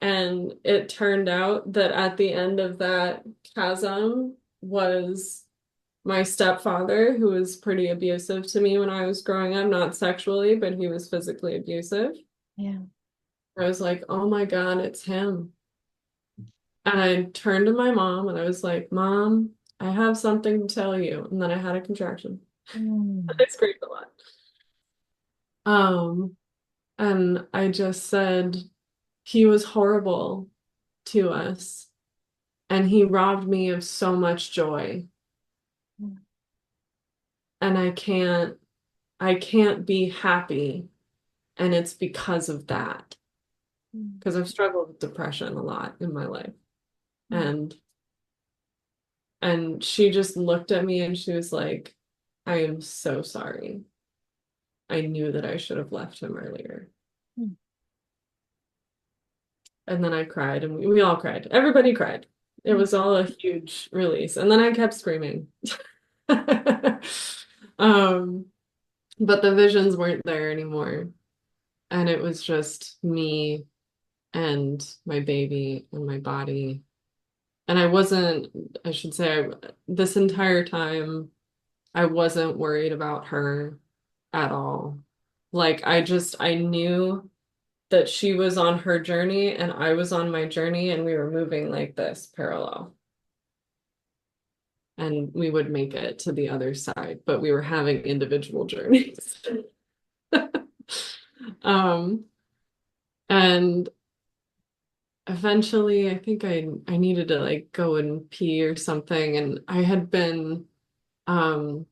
and it turned out that at the end of that chasm was my stepfather, who was pretty abusive to me when I was growing up, not sexually, but he was physically abusive.
Yeah.
I was like, oh my God, it's him. And I turned to my mom and I was like, Mom, I have something to tell you. And then I had a contraction.
Mm.
I screamed a lot. Um, and I just said, he was horrible to us, and he robbed me of so much joy.
Mm.
And I can't be happy. And it's because of that.
Mm.
Because I've struggled with depression a lot in my life.
Mm.
And she just looked at me and she was like, I am so sorry. I knew that I should have left him earlier.
Mm.
And then I cried, and we all cried. Everybody cried. It
Mm.
was all a huge release. And then I kept screaming. Um, but the visions weren't there anymore. And it was just me and my baby and my body. And I should say, this entire time, I wasn't worried about her at all. Like, I knew that she was on her journey and I was on my journey, and we were moving like this parallel. And we would make it to the other side, but we were having individual journeys. Um, and eventually I think I needed to like go and pee or something, and I had been um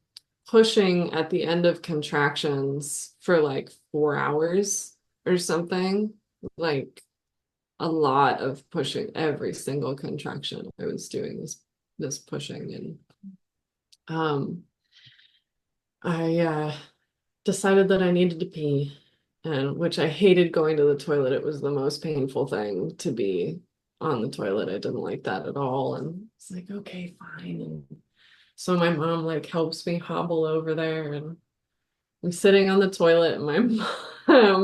pushing at the end of contractions for like 4 hours or something, like a lot of pushing. Every single contraction I was doing this pushing, and um I decided that I needed to pee, and which I hated going to the toilet. It was the most painful thing to be on the toilet. I didn't like that at all. And it's like, okay, fine. And so my mom like helps me hobble over there, and I'm sitting on the toilet, and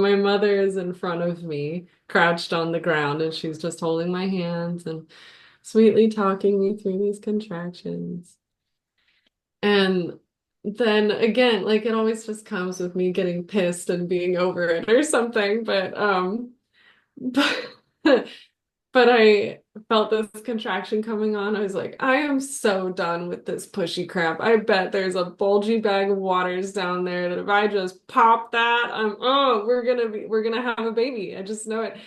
my mother is in front of me, crouched on the ground, and she's just holding my hands and sweetly talking me through these contractions. And then again, like it always just comes with me getting pissed and being over it or something. But but I felt this contraction coming on. I was like, I am so done with this pushy crap. I bet there's a bulgy bag of waters down there that if I just pop that, we're gonna have a baby. I just know it.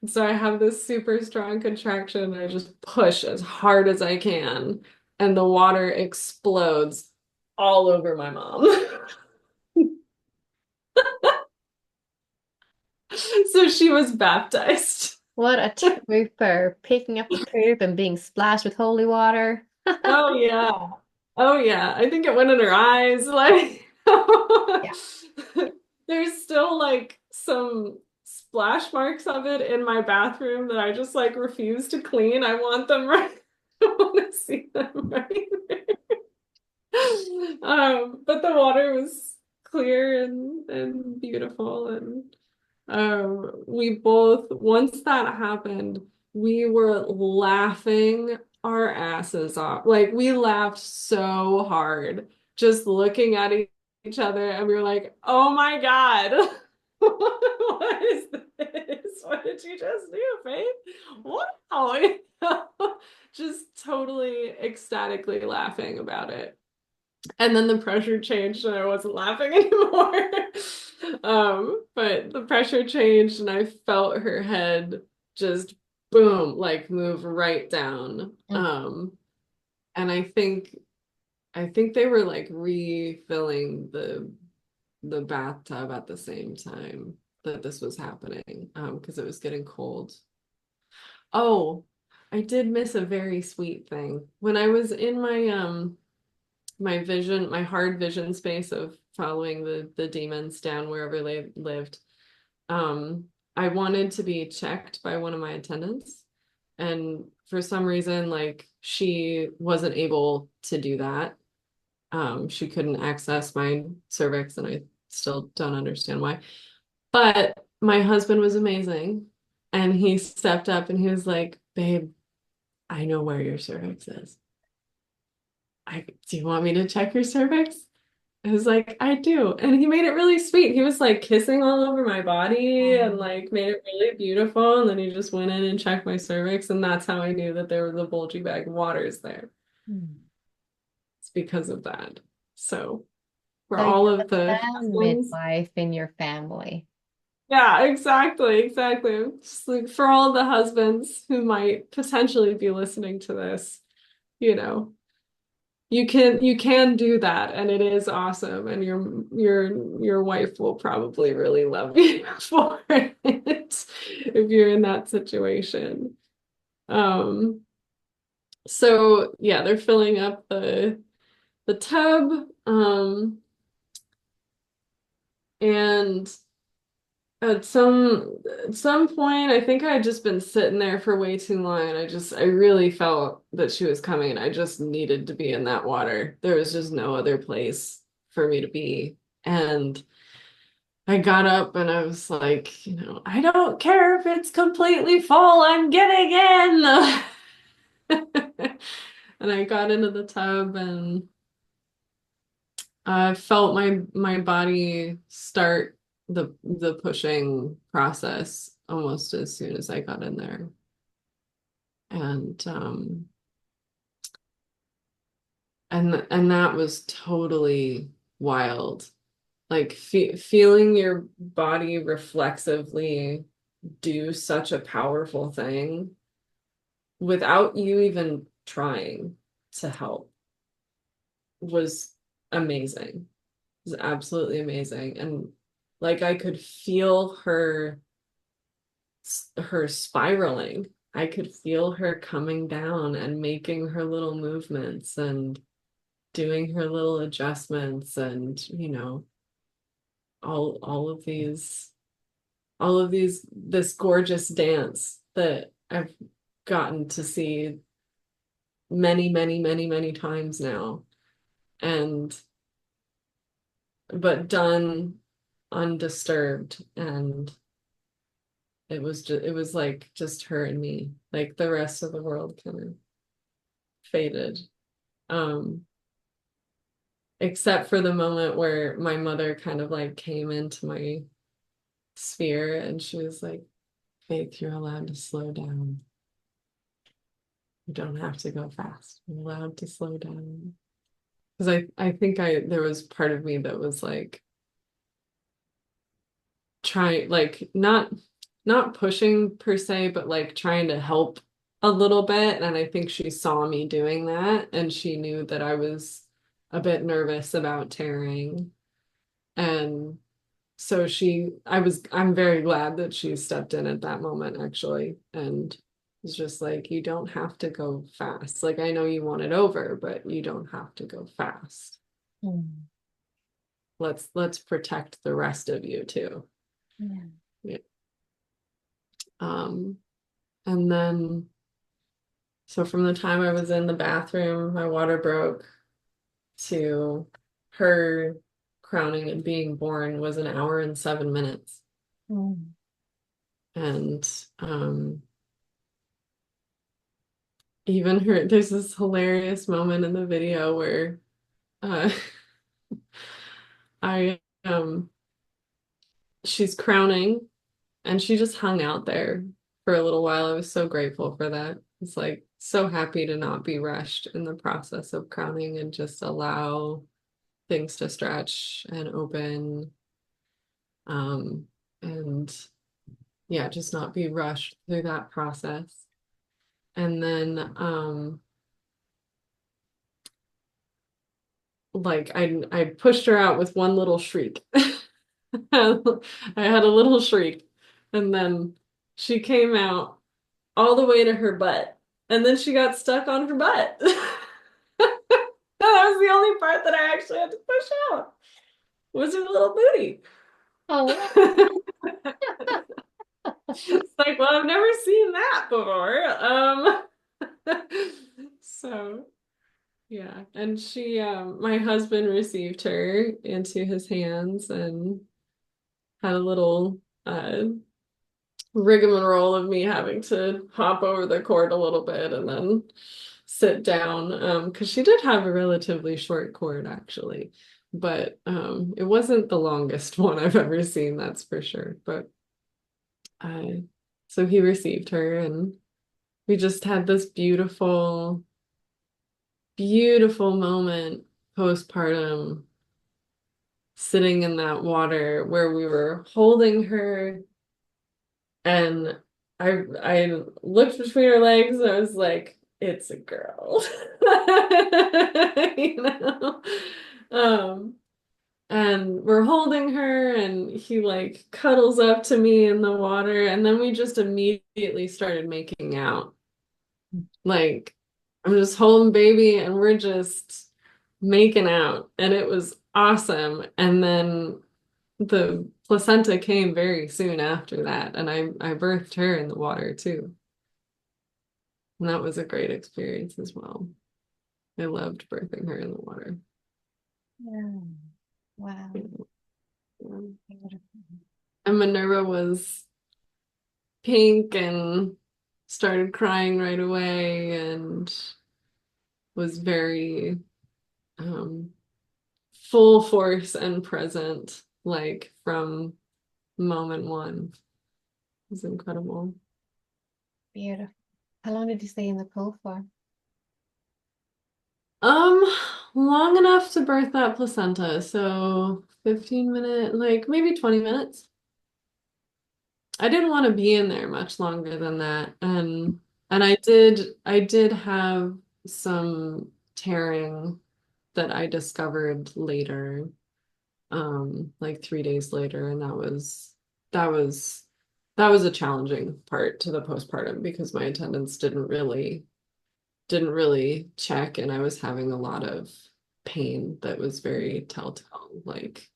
And so I have this super strong contraction, and I just push as hard as I can, and the water explodes all over my mom. So she was baptized.
What a trooper, picking up the poop and being splashed with holy water.
Oh yeah. Oh yeah. I think it went in her eyes. Like
Yeah.
there's still like some splash marks of it in my bathroom that I just like refuse to clean. I want them right. I want to see them right there. But the water was clear and beautiful and we both, once that happened, we were laughing our asses off. Like we laughed so hard just looking at each other, and we were like, "Oh my God, what is this? What did you just do, Faith? Wow!" Just totally ecstatically laughing about it. And then the pressure changed and I wasn't laughing anymore. But the pressure changed and I felt her head just boom, like move right down.
Mm.
And I think they were like refilling the bathtub at the same time that this was happening, because it was getting cold. Oh, I did miss a very sweet thing. When I was in my vision, my hard vision space of following the demons down wherever they lived. Um, I wanted to be checked by one of my attendants, and for some reason, like she wasn't able to do that. She couldn't access my cervix, and I still don't understand why. But my husband was amazing, and he stepped up and he was like, "Babe, I know where your cervix is. Do you want me to check your cervix?" I was like, "I do." And he made it really sweet. He was like kissing all over my body and
Um,
like made it really beautiful. And then he just went in and checked my cervix. And that's how I knew that there was a bulgy bag of waters there.
hmm.
It's because of that. So for
So
all
you're
of the
the
husbands,
midwife in your family.
yeah, exactly, exactly. Just like for all the husbands who might potentially be listening to this, you know, you can do that and it is awesome and your wife will probably really love you for it if you're in that situation. Um so yeah, they're filling up the tub, and at some point I think I had just been sitting there for way too long and I really felt that she was coming and I just needed to be in that water. There was just no other place for me to be. And I got up and I was like, I don't care if it's completely full, I'm getting in. And I got into the tub and I felt my body start the pushing process almost as soon as I got in there. And and that was totally wild. Like feeling your body reflexively do such a powerful thing without you even trying to help was amazing. It was absolutely amazing. And like I could feel her spiraling. I could feel her coming down and making her little movements and doing her little adjustments and all of these this gorgeous dance that I've gotten to see many, many, many, many times now. And but done undisturbed, and it was like just her and me. Like the rest of the world kind of faded. Um, except for the moment where my mother kind of like came into my sphere and she was like, "Faith, you're allowed to slow down. You don't have to go fast. You're allowed to slow down." Because I think there was part of me that was like trying, like not pushing per se, but like trying to help a little bit. And I think she saw me doing that and she knew that I was a bit nervous about tearing. And so I'm very glad that she stepped in at that moment actually, and was just like, you don't have to go fast. Like, I know you want it over, but you don't have to go fast.
Mm.
Let's protect the rest of you too.
Yeah.
Yeah. And then so from the time I was in the bathroom, my water broke, to her crowning and being born was an hour and 7 minutes.
Mm.
And even there's this hilarious moment in the video where uh, I she's crowning and she just hung out there for a little while. I was so grateful for that. It's like so happy to not be rushed in the process of crowning and just allow things to stretch and open. And yeah, just not be rushed through that process. And then like I pushed her out with one little shriek. I had a little shriek, and then she came out all the way to her butt, and then she got stuck on her butt. That was the only part that I actually had to push out, was her little booty.
Oh,
It's like, well, I've never seen that before. So yeah, and my husband received her into his hands and had a little rigmarole of me having to hop over the cord a little bit and then sit down, because she did have a relatively short cord actually, but it wasn't the longest one I've ever seen, that's for sure. But I so he received her and we just had this beautiful, beautiful moment postpartum, sitting in that water where we were holding her, and I looked between her legs and I was like, it's a girl. You know? Um, and we're holding her and he like cuddles up to me in the water, and then we just immediately started making out. Like, I'm just holding baby and we're just making out, and it was awesome. And then the placenta came very soon after that, and I birthed her in the water too. And that was a great experience as well. I loved birthing her in the water.
yeah. Wow.
Yeah.
Beautiful.
And Minerva was pink and started crying right away and was very um, full force and present, like from moment one. It was incredible.
Beautiful. How long did you stay in the pool for?
Um, long enough to birth that placenta. So 15 minutes, like maybe 20 minutes. I didn't want to be in there much longer than that. And I did have some tearing that I discovered later, like 3 days later, and that was that was a challenging part to the postpartum because my attendants didn't really check, and I was having a lot of pain that was very telltale, like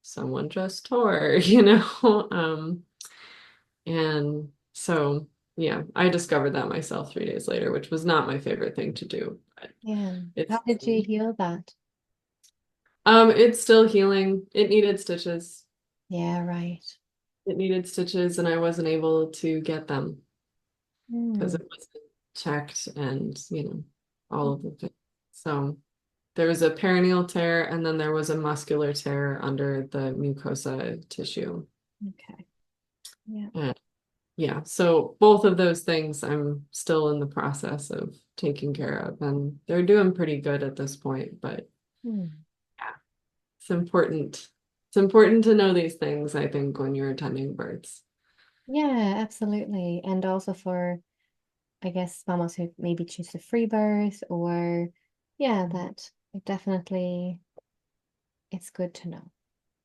someone just tore, you know? And so yeah, I discovered that myself 3 days later, which was not my favorite thing to do, but
Yeah.
it's
How did you heal that?
it's still healing. It needed stitches.
Yeah, right.
It needed stitches, and I wasn't able to get them because
Mm.
it wasn't checked and, all of the things. So there was a perineal tear, and then there was a muscular tear under the mucosa tissue.
Okay. Yeah.
And yeah, so both of those things I'm still in the process of taking care of, and they're doing pretty good at this point, but
Mm.
yeah, it's important. It's important to know these things, I think, when you're attending births.
Yeah, absolutely. And also for, I guess, mamas who maybe choose a free birth or, yeah, that it definitely, it's good to know.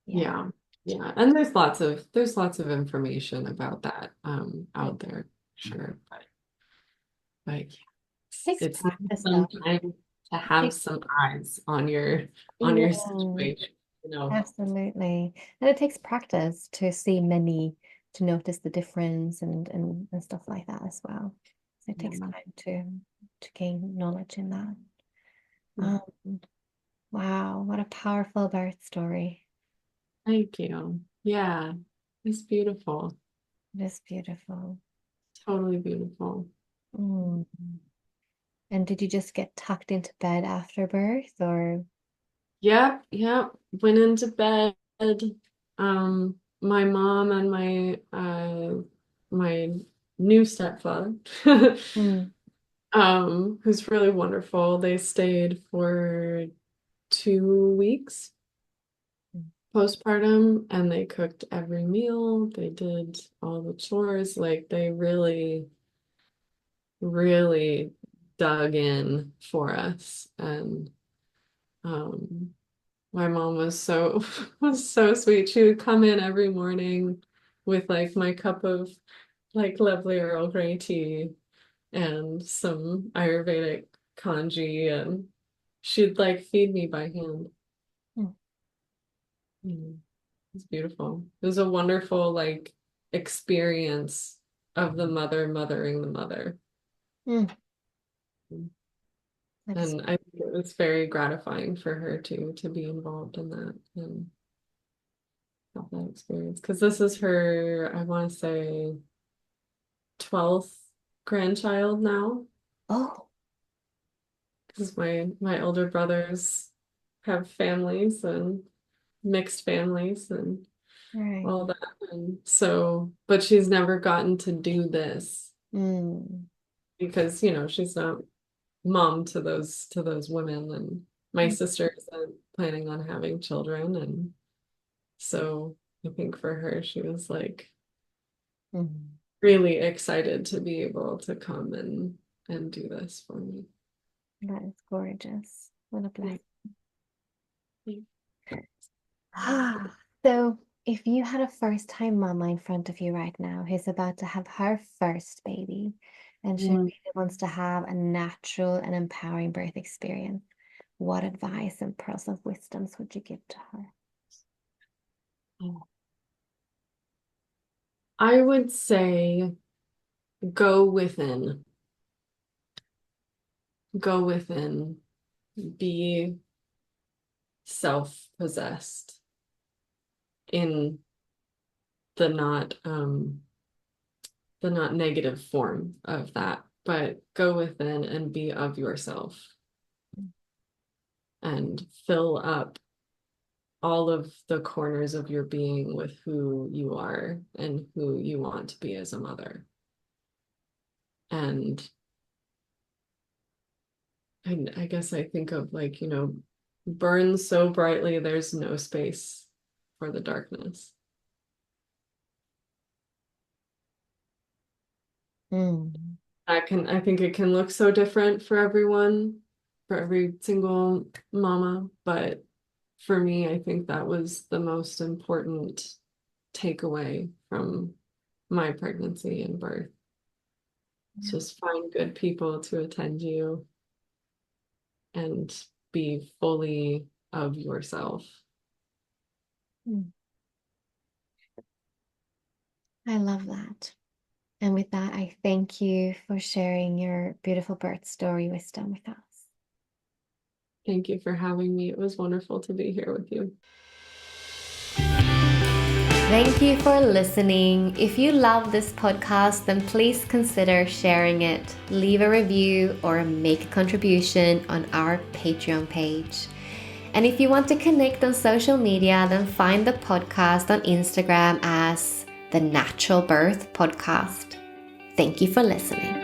Yeah.
Yeah. Yeah. And there's lots of information about that out there, sure. But yeah,
Takes
it's nice
practice though.
sometimes to have
Takes,
some eyes on your
yeah,
situation.
absolutely. And it takes practice to see many, to notice the difference and stuff like that as well. So it takes
Yeah.
time to gain knowledge in that.
Yeah.
Um, wow, what a powerful birth story.
Thank you. Yeah, it's beautiful.
It is beautiful.
Totally beautiful.
Mm. And did you just get tucked into bed after birth or?
Yep, yep. Went into bed. My mom and my new stepfather,
Mm.
who's really wonderful. They stayed for 2 weeks postpartum and they cooked every meal. They did all the chores. Like they really, really dug in for us. And um my mom was so was so sweet. She would come in every morning with like my cup of like lovely Earl Grey tea and some Ayurvedic congee, and she'd like feed me by hand.
Mm.
Mm, it's beautiful. It was a wonderful like experience of the mother mothering the mother.
Mm. That is,
And I think it was very gratifying for her too to be involved in that and have that experience. Because this is her, I want to say, 12th grandchild now.
oh,
Because my older brothers have families and mixed families and
right.
all that. And so, but she's never gotten to do this
Mm.
because, she's not mom to those women. And my
Mm.
sister isn't planning on having children. And so I think for her, she was like
Mm.
really excited to be able to come and do this for me.
That is gorgeous. What a
Yeah.
blessing. So, if you had a first-time mama in front of you right now who's about to have her first baby, and she
Mm.
really wants to have a natural and empowering birth experience, what advice and pearls of wisdoms would you give to her?
I would say go within, go within, be self-possessed in the not um the not negative form of that, but go within and be of yourself and fill up all of the corners of your being with who you are and who you want to be as a mother. And I guess I think of like, burn so brightly there's no space for the darkness.
Mm.
I think it can look so different for everyone, for every single mama, but for me, I think that was the most important takeaway from my pregnancy and birth.
Yeah.
Just find good people to attend you and be fully of yourself.
Mm. I love that. And with that, I thank you for sharing your beautiful birth story wisdom with us.
Thank you for having me. It was wonderful to be here with you.
Thank you for listening. If you love this podcast, then please consider sharing it, leave a review, or make a contribution on our Patreon page. And if you want to connect on social media, then find the podcast on Instagram as the Natural Birth Podcast. Thank you for listening.